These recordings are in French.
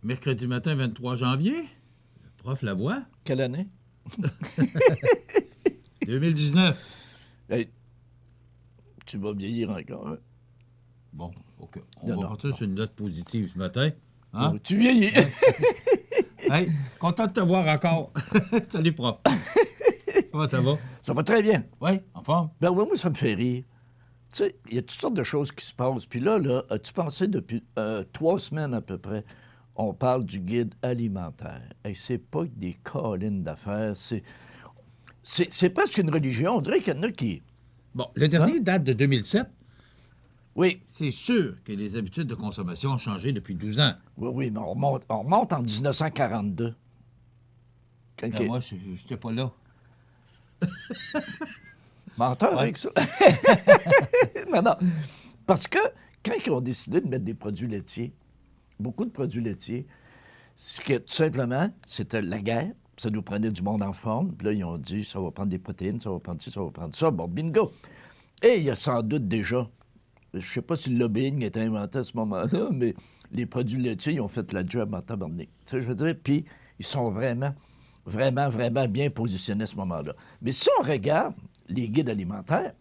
Mercredi matin, 23 janvier. Le prof Lavoie. Quelle année? 2019. Hey, tu vas vieillir encore. Hein? Bon, OK. On Non, va non, partir non. sur une note positive ce matin. Hein? Oh, tu vieillis. Hey, content de te voir encore. Salut, prof. Comment ça va? Ça va très bien. Oui, en forme. Ben oui, moi, ça me fait rire. Tu sais, il y a toutes sortes de choses qui se passent. Puis là, as-tu pensé depuis 3 semaines à peu près, on parle du guide alimentaire. Et c'est pas que des collines d'affaires, c'est presque une religion. On dirait qu'il y en a qui... Bon, le dernier date de 2007. Oui, C'est sûr que les habitudes de consommation ont changé depuis 12 ans. oui, mais on remonte en 1942. Quand Ben, moi, je n'étais pas là. Menteur Ouais. avec ça. Non. Parce que quand ils ont décidé de mettre des produits laitiers, beaucoup de produits laitiers, ce que tout simplement, c'était la guerre. Ça nous prenait du monde en forme. Puis là, ils ont dit, ça va prendre des protéines, ça va prendre ci, ça va prendre ça. Bon, bingo. Et il y a sans doute déjà, je ne sais pas si le lobbying est inventé à ce moment-là, mais les produits laitiers, ils ont fait la job en tabarnak. Tu sais, je veux dire, puis ils sont vraiment bien positionnés à ce moment-là. Mais si on regarde les guides alimentaires,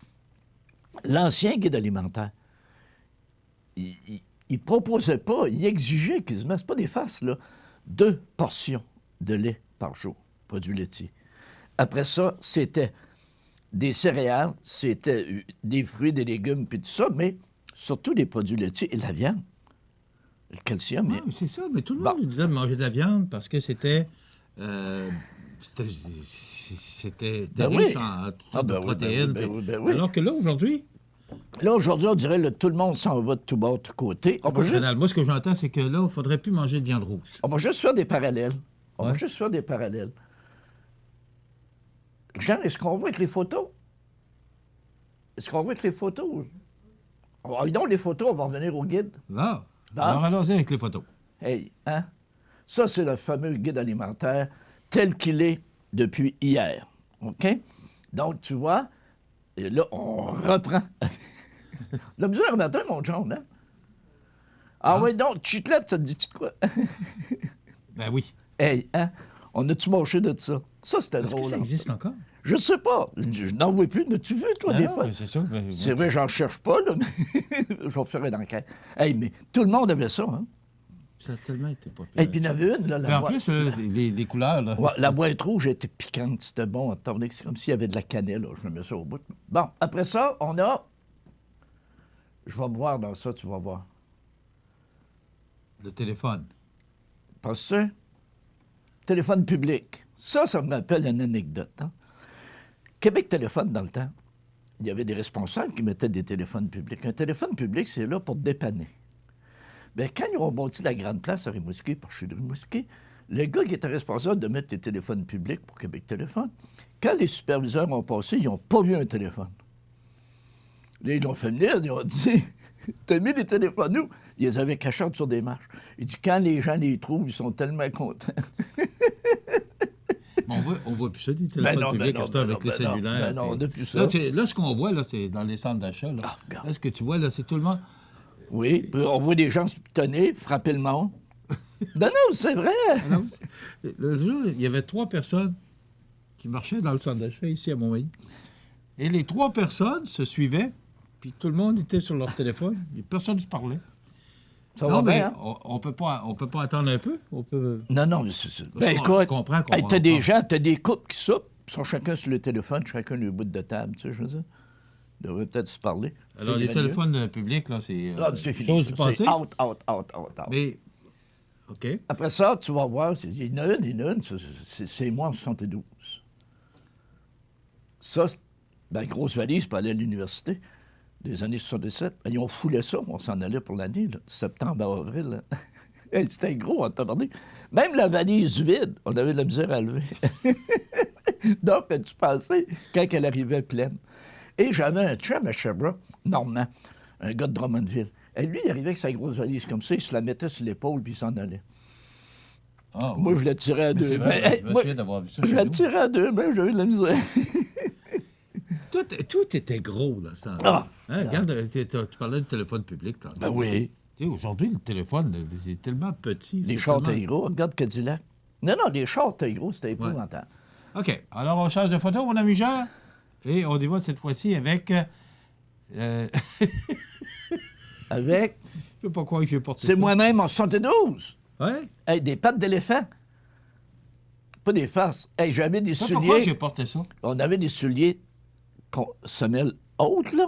l'ancien guide alimentaire, il proposait pas, il exigeait quasiment, c'est pas des farces, là, 2 portions de lait par jour, produits laitiers. Après ça, c'était des céréales, c'était des fruits, des légumes, puis tout ça, mais surtout des produits laitiers et la viande. Le calcium. Oui, c'est ça, mais tout le Bon. monde nous disait de manger de la viande parce que c'était Ben riche oui. en toutes Ah, sortes ben de oui, protéines. ben oui. Alors que là, aujourd'hui, Là, aujourd'hui, on dirait que tout le monde s'en va de tout bord, de tout côté. écoute, Rénal, moi, ce que j'entends, c'est que là, il ne faudrait plus manger de viande rouge. On va juste faire des parallèles. Ouais. Jean, est-ce qu'on voit avec les photos? Est-ce qu'on voit avec les photos? Donc, les photos, on va revenir au guide. Là, Bon. alors allons-y avec les photos. Hey, hein? Ça, c'est le fameux guide alimentaire tel qu'il est depuis hier. OK? Donc, tu vois, et là, on reprend. La mesure un matin, mon John, hein? Ah oui, donc, chiclette, ça te dit-tu de quoi? Ben oui. Hey, hein? On a-tu mâché de ça? Ça, c'était Est-ce que drôle. ça hein? existe encore? Je sais pas. Je n'en vois plus. N'as-tu vu, toi, des Non, fois? mais c'est ça. Ben, C'est vrai, j'en cherche pas, là, mais je vais faire une enquête. Hey, mais tout le monde avait ça, hein? Ça a tellement été populaire. Et puis, il y en avait une, là, Puis en plus, les couleurs, là. Ouais, la boîte rouge était piquante, c'était bon. Attendez, c'est comme s'il y avait de la cannelle, là. Je me mets ça au bout. Bon, après ça, on a... Je vais voir dans ça, tu vas voir. Le téléphone. Parce que téléphone public. Ça me rappelle une anecdote. Hein? Québec Téléphone, dans le temps, il y avait des responsables qui mettaient des téléphones publics. Un téléphone public, c'est là pour dépanner. Bien, quand ils ont bâti la grande place à Rimouski, par chez Rimouski, le gars qui était responsable de mettre des téléphones publics pour Québec Téléphone, quand les superviseurs ont passé, ils n'ont pas vu un téléphone. Là, ils l'ont fait venir, ils ont dit « T'as mis les téléphones où? » Ils les avaient cachés en dessous des marches. Il dit « Quand les gens les trouvent, ils sont tellement contents. » On voit plus ça, des téléphones publics, à ce temps, avec les cellulaires. non, on n'a plus ça. Là, ce qu'on voit, là, c'est dans les centres d'achat. Là. regarde. Là, ce que tu vois, là, c'est tout le monde. Oui, puis on voit des gens se pitonner, frapper le monde. Non, c'est vrai. Alors, le jour, il y avait 3 personnes qui marchaient dans le centre d'achat ici à Montmagny. Et les 3 personnes se suivaient, puis tout le monde était sur leur téléphone. Et personne ne se parlait. Ça Non, va mais bien, hein? on peut pas attendre un peu. On peut... Non, mais c'est ça. Ben, je écoute, comprends qu'on hey, va t'as des encore. gens, t'as des couples qui soupent, ils sont chacun sur le téléphone, chacun le bout de table, tu sais, je veux dire. Ils devraient peut-être se parler. Alors, Ça les irait téléphones publics, là, c'est mieux. Ah, c'est fini. chose ça. du passé. C'est out. Mais, OK. Après ça, tu vas voir, il y en a une, c'est moi en 72. Ça, ben, grosse valise pour aller à l'université des années 77. Ben, ils ont foulé ça, on s'en allait pour l'année, là, septembre à avril. Là. Hey, c'était gros, on t'a parlé. Même la valise vide, on avait de la misère à lever. Donc, tu pensais quand elle arrivait pleine. Et j'avais un chum à Sherbrooke, Normand, un gars de Drummondville. Et lui, il arrivait avec sa grosse valise comme ça, il se la mettait sur l'épaule, puis il s'en allait. Ah, Moi, oui. je la tirais à Mais deux c'est mains. vrai, Hey, je me moi, souviens d'avoir vu ça je chez la nous. tirais à 2 mains, j'avais de la misère. Tout était gros, là, ce temps-là. Ah. Hein, regarde, tu parlais du téléphone public, là. Ben oui. Tu sais, aujourd'hui, le téléphone, c'est tellement petit. Les c'est chars tellement- taille gros, regarde Cadillac. Non, les chars taille gros, c'était épouvantable. OK. Alors, on change de photo, mon ami Jean. Et on y va cette fois-ci avec... Avec, je sais pas quoi que j'ai porté c'est ça. moi-même en 72. Ouais. Hey, des pattes d'éléphant. Pas des faces. Hey, j'avais des Je sais pas pourquoi j'ai souliers. porté ça. On avait des souliers semelles hautes, là.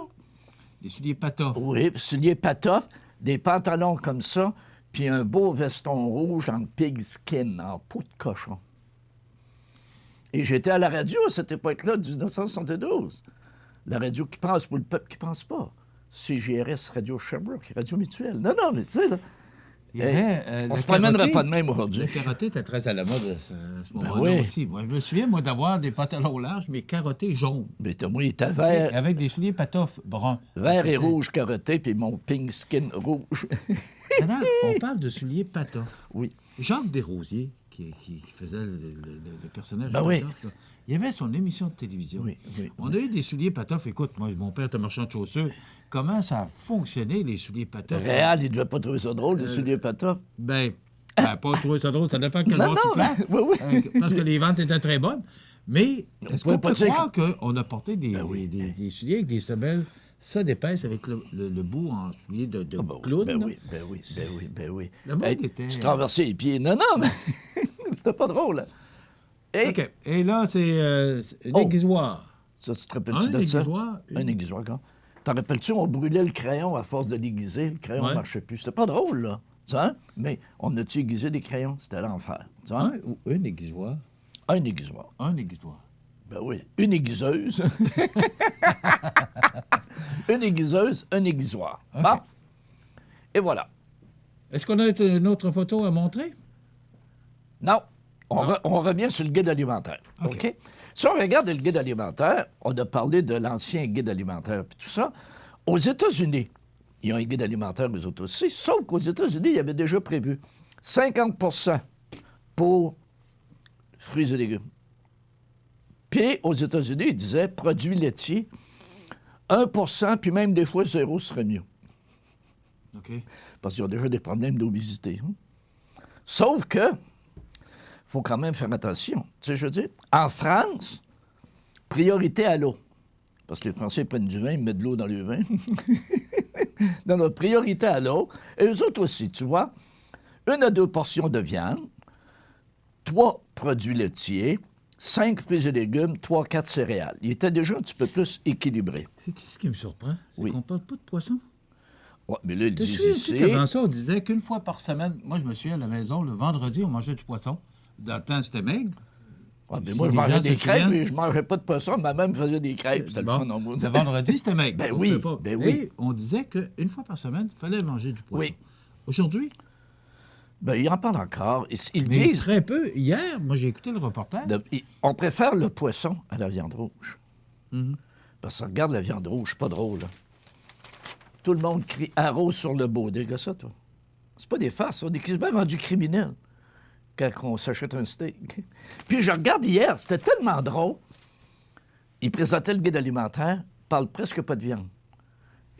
Des souliers patoffes. Oui, souliers patoffes, des pantalons comme ça, puis un beau veston rouge en pigskin, en peau de cochon. Et j'étais à la radio à cette époque-là, 1972. La radio qui pense pour le peuple qui pense pas. CGRS, Radio Sherbrooke, Radio Mutuelle. Non, mais tu sais, là, Il y avait, on le se promènerait karaté. pas de même aujourd'hui. Le karaté était très à la mode à ce moment-là oui. aussi. Moi, je me souviens, moi, d'avoir des pantalons larges, mais carottés jaunes. Mais moi, il était vert, Avec des souliers patoffes bruns. vert et C'était- rouge carotté, puis mon pigskin rouge. Maintenant, on parle de souliers patoffes. Oui. Jacques Desrosiers, qui faisait le personnage Ben de oui. Patoff, là, il y avait son émission de télévision. Oui. On a eu des souliers patoffes. Écoute, moi, mon père était marchand de chaussures. Comment ça a fonctionné, les souliers patoffes? Réal, il devait pas trouver ça drôle, les souliers patoffes. Ben, pas trouvé ça drôle. Ça dépend quel Non, genre tu non, places. mais- oui, Parce que les ventes étaient très bonnes. Mais est-ce pouvait qu'on pas peut dire croire qu'on a porté des souliers avec des semelles ça d'épaisse avec le bout en soulier de clown? Ben là? oui. Le monde était- Tu traversais les pieds. Non, mais c'était pas drôle. Hein. Et OK. Et là, c'est un Oh. aiguisoir. ça, tu te rappelles-tu Un de ça? aiguisoir, Un aiguisoir, quand? T'en rappelles-tu, on brûlait le crayon à force de l'aiguiser. Le crayon ne Ouais. marchait plus. C'était pas drôle, là. Tu vois? Mais on a-tu aiguisé des crayons? C'était l'enfer. Tu vois? Un ou une aiguisoir? Un aiguisoir. Un aiguisoir. Ben oui. Une aiguiseuse. Une aiguiseuse, un aiguisoir. OK. Bon. Et voilà. Est-ce qu'on a une autre photo à montrer? Non. On revient sur le guide alimentaire. OK. OK? Si on regarde le guide alimentaire, on a parlé de l'ancien guide alimentaire et tout ça. Aux États-Unis, ils ont un guide alimentaire, eux autres aussi, sauf qu'aux États-Unis, il y avait déjà prévu 50 pour fruits et légumes. Puis, aux États-Unis, ils disaient produits laitiers, 1 puis même des fois 0 serait mieux. OK. Parce qu'ils ont déjà des problèmes d'obésité. Hein. Sauf que, faut quand même faire attention. Tu sais, je veux dire, en France, priorité à l'eau. Parce que les Français prennent du vin, ils mettent de l'eau dans le vin. Non, priorité à l'eau. Et eux autres aussi, tu vois, 1 à 2 portions de viande, 3 produits laitiers, 5 fruits et légumes, 3-4 céréales. Il était déjà un petit peu plus équilibré. C'est ce qui me surprend, c'est Oui. qu'on parle pas de poisson. Ouais, mais là, ils Tu disent sais ici... qu'avant ça, on disait qu'une fois par semaine, moi, je me souviens à la maison, le vendredi, on mangeait du poisson. Dans le temps, c'était maigre. Ouais, mais Si moi, je les mangeais gens des se crêpes souviennent- et je mangeais pas de poisson. Ma mère me faisait des crêpes. C'était Bon, le fun au bout. le vendredi, c'était maigre. Ben On oui, pouvait pas. ben oui. Et on disait qu'une fois par semaine, il fallait manger du poisson. Oui. Aujourd'hui, Ben, ils en parlent encore. Ils mais disent... très peu. Hier, moi, j'ai écouté le reportage. On préfère le poisson à la viande rouge. Mhm. Parce que regarde la viande rouge, pas drôle. Là. Tout le monde crie « arrose sur le beau ». Dégage ça, toi. C'est pas des farces, on est quasiment rendu criminel quand on s'achète un steak. Puis je regarde hier, c'était tellement drôle. Il présentait le guide alimentaire, parle presque pas de viande.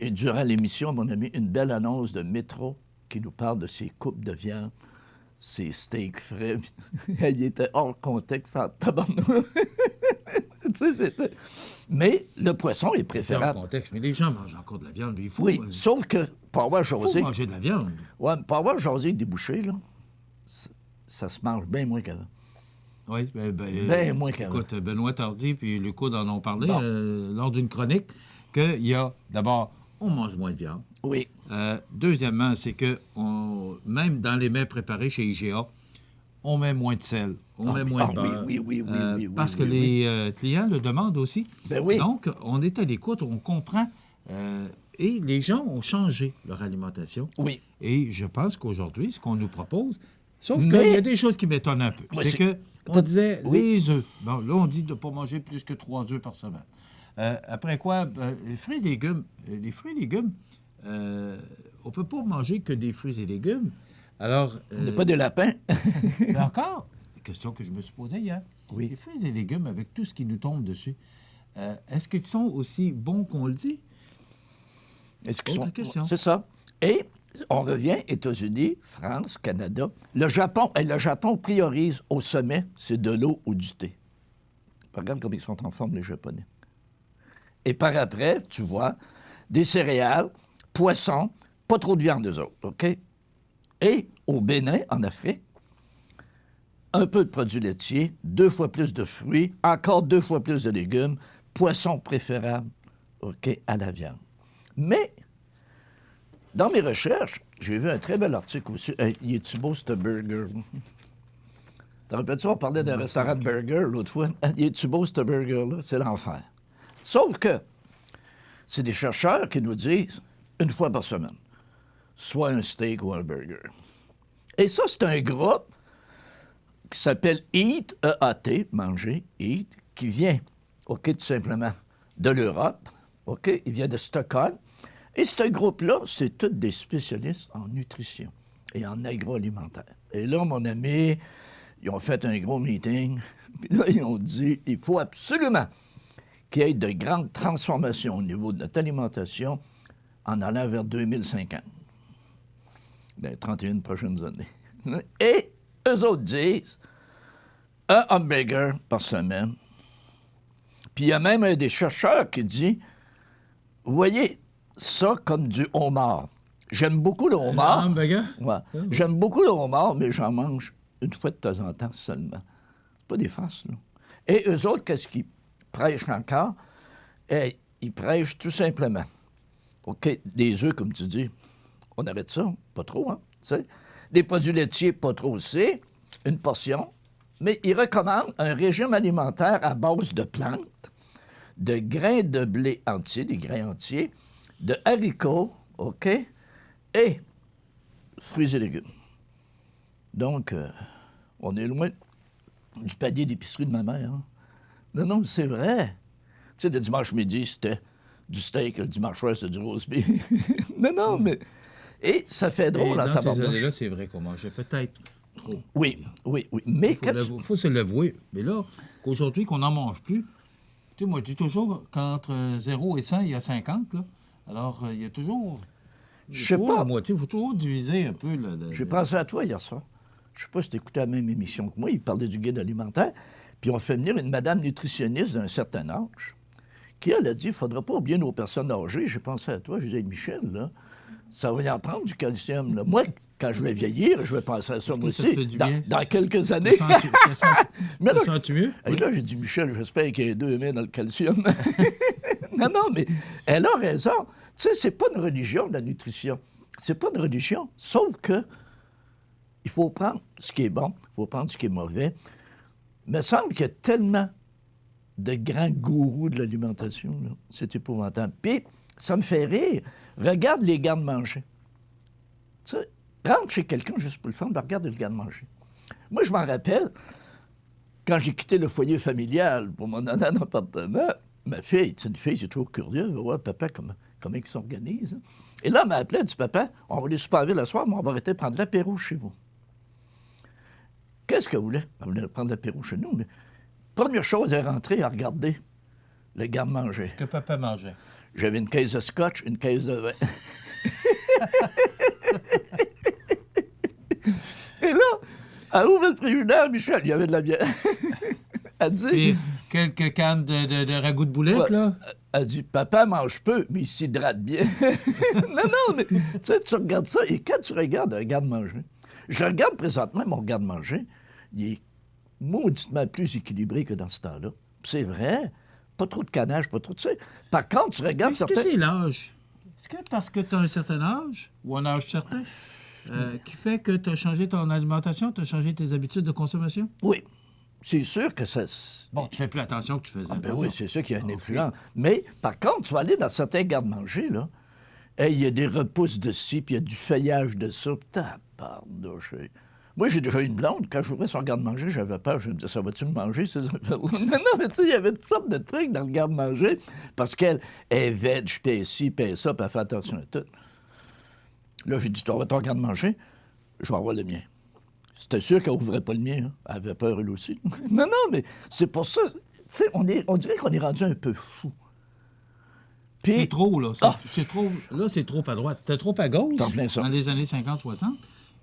Et durant l'émission, mon ami, une belle annonce de Métro qui nous parle de ses coupes de viande, ses steaks frais. Il était hors contexte en tabarnak. Tu sais, c'était... Mais le poisson est C'est en préférable. contexte, mais les gens mangent encore de la viande. Il faut, Oui, sauf que pour avoir faut jasé... manger de la viande. Ouais, pour avoir jasé et débouché, là, ça se mange bien moins qu'avant. Oui, Ben, moins qu'avant. Écoute, Benoît Tardy puis Lecoud en ont parlé Bon. lors d'une chronique qu'il y a, d'abord, on mange moins de viande. Oui. Deuxièmement, c'est que même dans les mets préparés chez IGA, on met moins de sel, on met moins de beurre. Oui, parce que les clients le demandent aussi. Ben oui. Donc, on est à l'écoute, on comprend. Et les gens ont changé leur alimentation. Oui. Et je pense qu'aujourd'hui, ce qu'on nous propose, sauf Mais- qu'il y a des choses qui m'étonnent un peu. Ouais, c'est que on disait Oui. les œufs. Bon, là, on dit de ne pas manger plus que 3 œufs par semaine. Après quoi, les fruits et légumes. Les fruits et légumes, on ne peut pas manger que des fruits et légumes. Alors, On n'a pas de lapin. mais encore, une question que je me suis posée hier. Oui. Les fruits et légumes, avec tout ce qui nous tombe dessus, est-ce qu'ils sont aussi bons qu'on le dit? Est-ce qu'ils Autre sont... question. C'est ça. Et On revient, États-Unis, France, Canada. Le Japon priorise au sommet, c'est de l'eau ou du thé. Regarde comme ils sont en forme, les Japonais. Et par après, tu vois, des céréales, poissons, pas trop de viande, eux autres, OK? Et au Bénin, en Afrique, un peu de produits laitiers, 2 fois plus de fruits, encore 2 fois plus de légumes, poissons préférables, OK, à la viande. Mais, dans mes recherches, j'ai vu un très bel article aussi. Il est-tu beau, ce burger? T'en rappelles-tu, on parlait d'un restaurant de burger l'autre fois? Il est-tu beau, ce burger-là? C'est l'enfer. Sauf que, c'est des chercheurs qui nous disent, une fois par semaine, soit un steak ou un burger. Et ça, c'est un groupe qui s'appelle EAT, E-A-T, manger, EAT, qui vient, OK, tout simplement, de l'Europe, OK, il vient de Stockholm. Et ce groupe-là, c'est tous des spécialistes en nutrition et en agroalimentaire. Et là, mon ami, ils ont fait un gros meeting, puis là, ils ont dit, il faut absolument qu'il y ait de grandes transformations au niveau de notre alimentation en allant vers 2050, dans les 31 prochaines années. Et eux autres disent un hamburger par semaine. Puis il y a même un des chercheurs qui dit, vous voyez, ça comme du homard. J'aime beaucoup le homard. Un hamburger? Ouais. J'aime beaucoup le homard, mais j'en mange une fois de temps en temps seulement. C'est pas des farces, là. Et eux autres, qu'est-ce qu'ils prêchent encore? Et ils prêchent tout simplement. OK, des œufs, comme tu dis, on arrête ça, pas trop, hein, tu sais. Des produits laitiers, pas trop aussi, une portion. Mais ils recommandent un régime alimentaire à base de plantes, de grains de blé entiers, des grains entiers, de haricots, OK, et fruits et légumes. Donc, on est loin du panier d'épicerie de ma mère. Hein? Non, c'est vrai. Tu sais, le dimanche midi, c'était du steak, le dimanche soir, c'était du roast beef. non, mais... Et ça fait drôle en tabarnouche. Dans ces années-là, c'est vrai qu'on mangeait peut-être trop. Oui. Mais Il faut se l'avouer. Mais là, qu'aujourd'hui, qu'on n'en mange plus, tu sais, moi, je dis toujours qu'entre 0 et 100, il y a 50, là. Alors, il y a toujours... Je sais pas. La moitié, il faut toujours diviser un peu. J'ai pensé à toi hier soir. Je sais pas si tu écoutais la même émission que moi. Il parlait du guide alimentaire. Puis on fait venir une madame nutritionniste d'un certain âge qui, elle, a dit, il ne faudra pas oublier nos personnes âgées. J'ai pensé à toi. J'ai dit, Michel, là, ça va y en prendre du calcium. Là. Moi, quand je vais vieillir, je vais penser à ça, moi aussi, dans quelques années. Te sens-tu mieux? Et là, j'ai dit, Michel, j'espère qu'il y a 2 mains dans le calcium. non, mais elle a raison. Tu sais, c'est pas une religion, la nutrition. C'est pas une religion, sauf que il faut prendre ce qui est bon, il faut prendre ce qui est mauvais. Il me semble qu'il y a tellement de grands gourous de l'alimentation, là. C'est épouvantable. Puis, ça me fait rire. Regarde les garde-manger. Tu sais, rentre chez quelqu'un juste pour le fun, regarde le garde-manger. Moi, je m'en rappelle, quand j'ai quitté le foyer familial pour m'en aller en appartement, ma fille, c'est une fille, c'est toujours curieux, elle va voir papa comment il s'organise. Et là, elle m'a appelé, elle dit, papa, on va aller super à ville le soir, mais on va arrêter de prendre l'apéro chez vous. Qu'est-ce qu'elle voulait? Elle voulait prendre l'apéro chez nous, mais première chose, elle est rentrée à regarder le garde-manger. Ce que papa mangeait. J'avais une caisse de scotch, une caisse de vin. Et là, elle ouvre le frigidaire, Michel, il y avait de la bière. Elle dit... Et quelques cannes de ragoût de boulette, ouais, là? Elle dit, papa mange peu, mais il s'hydrate bien. non, mais tu regardes ça, et quand tu regardes un garde-manger, je regarde présentement mon garde-manger, il est mauditement plus équilibré que dans ce temps-là. C'est vrai, pas trop de canage, pas trop de... Tu sais, par contre, tu regardes Est-ce que c'est l'âge? Est-ce que parce que tu as un certain âge, ou un âge certain, qui fait que tu as changé ton alimentation, tu as changé tes habitudes de consommation? Oui. C'est sûr que ça... Bon, tu fais plus attention que tu faisais. Ben oui, c'est sûr qu'il y a une influence. Mais, par contre, tu vas aller dans certains garde-manger, là, et il y a des repousses de ci, puis il y a du feuillage de ça. Tabarnouche. Moi, j'ai déjà eu une blonde. Quand j'ouvrais son garde-manger, j'avais peur. Je me disais, ça va-tu me manger, ces affaires-là? Non, mais tu sais, il y avait toutes sortes de trucs dans le garde-manger, parce qu'elle est veg, puis ci, puis ça, puis elle fait attention à tout. Là, j'ai dit, tu vas ton garde-manger, je vais avoir le mien. C'était sûr qu'elle n'ouvrait pas le mien. Hein. Elle avait peur, elle aussi. non, mais c'est pour ça. Tu sais, on dirait qu'on est rendu un peu fou. Puis, C'est trop, là. Ah! C'est trop, là, c'est trop à droite. C'était trop à gauche T'en plein ça. dans les années 50-60.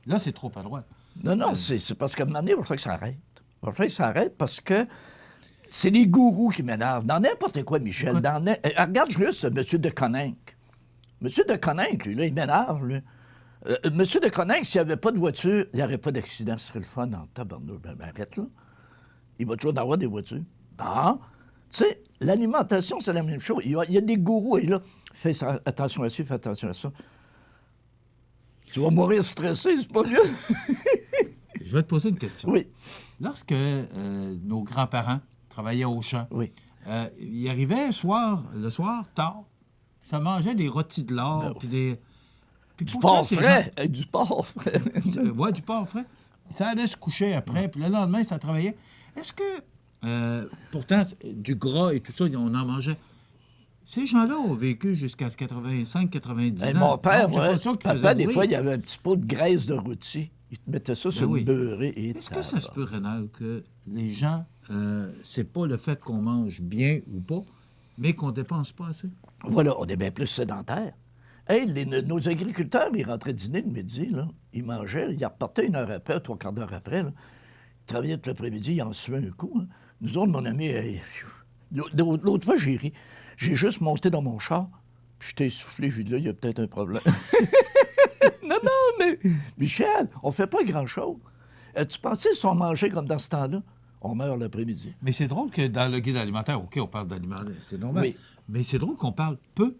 Là, c'est trop à droite. non, c'est parce qu'à un moment donné, il va falloir que ça arrête. Il va falloir que ça arrête parce que c'est les gourous qui m'énervent. Dans n'importe quoi, Michel. Regarde juste M. de Coninck. M. de Coninck, lui, là, il m'énerve, lui. M. de Coninck, s'il n'y avait pas de voiture, il n'y aurait pas d'accident. Ce serait le fun en tabarnouche. Ben, arrête, là. Il va toujours avoir des voitures. Bon. Tu sais, l'alimentation, c'est la même chose. Il y a des gourous, et là, fais attention à ça, fais attention à ça. Tu vas mourir stressé, c'est pas mieux. Je vais te poser une question. Oui. Lorsque nos grands-parents travaillaient au champ, Oui. ils arrivaient le soir, tard, ça mangeait des rôtis de lard, puis des... Puis Du pourtant, porc ces frais. Du porc frais. ouais, du porc frais. Ça allait se coucher après, puis le lendemain, ça travaillait. Est-ce que, pourtant, du gras et tout ça, on en mangeait. Ces gens-là ont vécu jusqu'à 85-90 ans. Mon père, Non, c'est pas ça qu'il faisait papa, des bruit. fois, il y avait un petit pot de graisse de rôti. Il te mettait ça sur oui. le beurré. Et Est-ce que ça se peut, Rénal, que les gens, c'est pas le fait qu'on mange bien ou pas, mais qu'on dépense pas assez? Voilà, on est bien plus sédentaires. Hey, nos agriculteurs, ils rentraient dîner le midi, là. Ils mangeaient, ils repartaient 1 heure après, 3/4 d'heure après, là. Ils travaillaient tout l'après-midi, ils en suaient un coup. Hein. Nous autres, mon ami, l'autre fois, j'ai ri. J'ai juste monté dans mon char, puis je t'ai essoufflé, j'ai dit là, il y a peut-être un problème. Non, mais Michel, on fait pas grand-chose. Tu pensais si on mangeait comme dans ce temps-là, on meurt l'après-midi. Mais c'est drôle que dans le guide alimentaire, OK, on parle d'alimentaire, c'est normal. Oui. Mais c'est drôle qu'on parle peu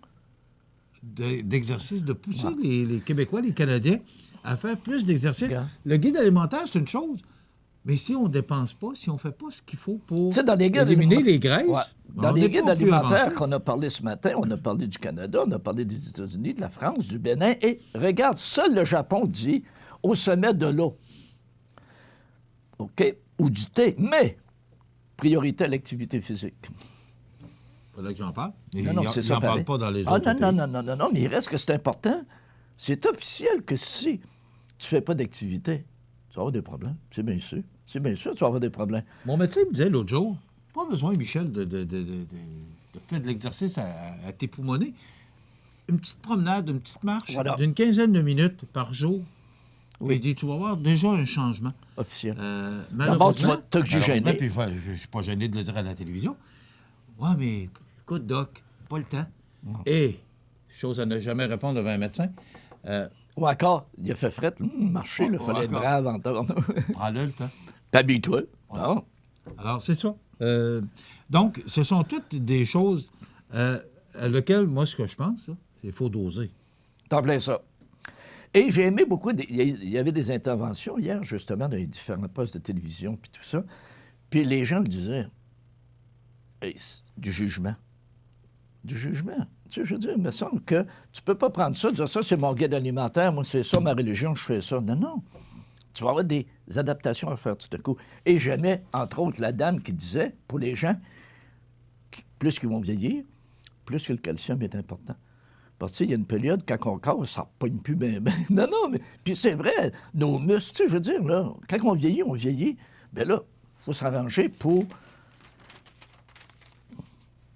d'exercices, de pousser les Québécois, les Canadiens à faire plus d'exercices. Regarde. Le guide alimentaire, c'est une chose. Mais si on ne dépense pas, si on ne fait pas ce qu'il faut pour Tu sais, dans les guides éliminer les graisses, Ouais. Dans on les n'est guides pas plus alimentaires avancé. qu'on a parlé ce matin, on a parlé du Canada, on a parlé des États-Unis, de la France, du Bénin. Et regarde, seul le Japon dit au sommet de l'eau. OK? Ou du thé, mais priorité à l'activité physique. Faudrait que j'en parle. Et Non, il c'est n'en ça. parle pareil. pas dans les Ah, autres pays. non, mais il reste que c'est important. C'est officiel que si tu fais pas d'activité, tu vas avoir des problèmes. C'est bien sûr. C'est bien sûr, tu vas avoir des problèmes. Mon médecin me disait l'autre jour, pas besoin, Michel, de faire de l'exercice à t'époumoner. Une petite promenade, une petite marche Voilà. d'une quinzaine de minutes par jour. Oui. Il dit, tu vas voir déjà un changement. Officiel. Malheureusement, tu vas t'oxygéner. puis je ne suis pas gêné de le dire à la télévision. Ouais, mais écoute, Doc, pas le temps. Et, chose à ne jamais répondre devant un médecin, Ou encore, il a fait fret, marcher, il Ou fallait être encore. brave en temps. prends-le le temps. Habille-toi. Ah. Alors, c'est ça. Donc, ce sont toutes des choses à lesquelles, moi, ce que je pense, là, c'est qu'il faut doser. T'en plein ça. Et j'ai aimé beaucoup, il y avait des interventions hier, justement, dans les différents postes de télévision, puis tout ça. Puis les gens me disaient, hey, c'est du jugement. Du jugement. Tu sais, je veux dire, il me semble que tu peux pas prendre ça, dire ça, c'est mon guide alimentaire, moi, c'est ça, ma religion, je fais ça. Non, non. Tu vas avoir des adaptations à faire tout à coup. Et j'aimais, entre autres, la dame qui disait, pour les gens, plus qu'ils vont vieillir, plus que le calcium est important. Parce qu'il y a une période, quand on casse, ça ne pogne plus bien. Non, non, mais... Puis c'est vrai, nos muscles, tu sais, je veux dire, là, quand on vieillit. Bien là, il faut s'arranger pour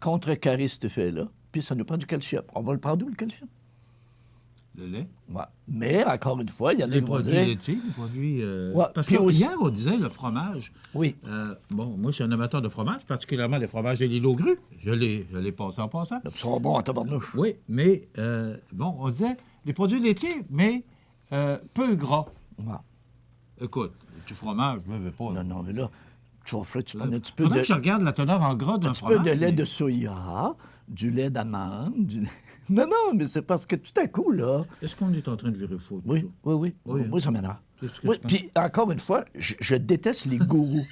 contrecarrer cet effet-là. Puis ça nous prend du calcium. On va le prendre où, le calcium? Le lait. Ouais. Mais, encore une fois, il y en a Les qui vont produits dire... laitiers, les produits... Ouais, parce puis que aussi- hier, on disait le fromage. Oui. Bon, moi, je suis un amateur de fromage, particulièrement les fromages de l'île aux grues. Je l'ai passé en passant. Ils sont bons en tabarnouche. Oui, mais, bon, on disait les produits laitiers, mais peu gras. Ouais. Écoute, du fromage, je ne veux pas. Non, mais là, tu vas faire, tu prends un petit peu Faudrait de... que je regarde la teneur en gras d'un Un petit fromage. peu de lait mais- de soya, du lait d'amande, du... Non, mais c'est parce que tout à coup, là... Est-ce qu'on est en train de virer fou? tout Oui, ça? oui. Oui, Moi, ça m'énerve. C'est ce que Oui, je pense. puis, encore une fois, je déteste les gourous.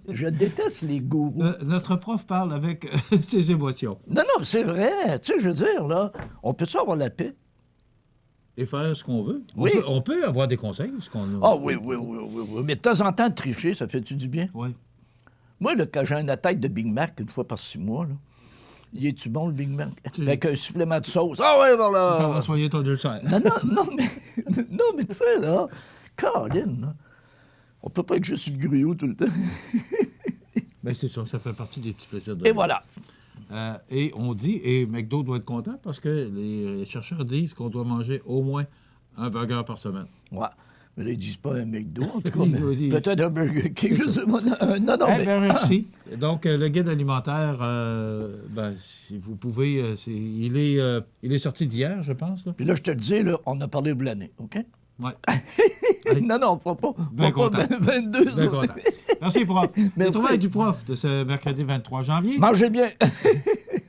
Je déteste les gourous. Notre prof parle avec ses émotions Non, c'est vrai. Tu sais, je veux dire, là, on peut-tu avoir la paix? et faire ce qu'on veut. Oui. On peut avoir des conseils. Ce qu'on Ah oui. Mais de temps en temps, tricher, ça fait-tu du bien? Oui. Moi, là, quand j'ai une attaque de Big Mac une fois par 6 mois, là, il est-tu bon, le Big Mac? Avec un supplément de sauce. Ah ouais, Faire voilà! soigner ton ulcère. Non, mais tu sais, là, Caroline, là, on peut pas être juste sur le gruau tout le temps. Mais c'est ça, ça fait partie des petits plaisirs de Et vie. voilà. Et on dit, et McDo doit être content parce que les chercheurs disent qu'on doit manger au moins un burger par semaine. Ouais. Mais là, ils disent pas un McDo, en tout cas. Ils disent- Peut-être un Burger King, je sais pas. Non, Eh mais... bien, merci. Donc, le guide alimentaire, si vous pouvez, il est sorti d'hier, je pense. Là. Puis là, je te le dis, là, on a parlé de l'année, OK? Ouais. Non, on ne fera pas, Bien fera pas content. 22 Bien autres. content. Merci, prof. Merci. Le travail du prof de ce mercredi 23 janvier. Mangez bien.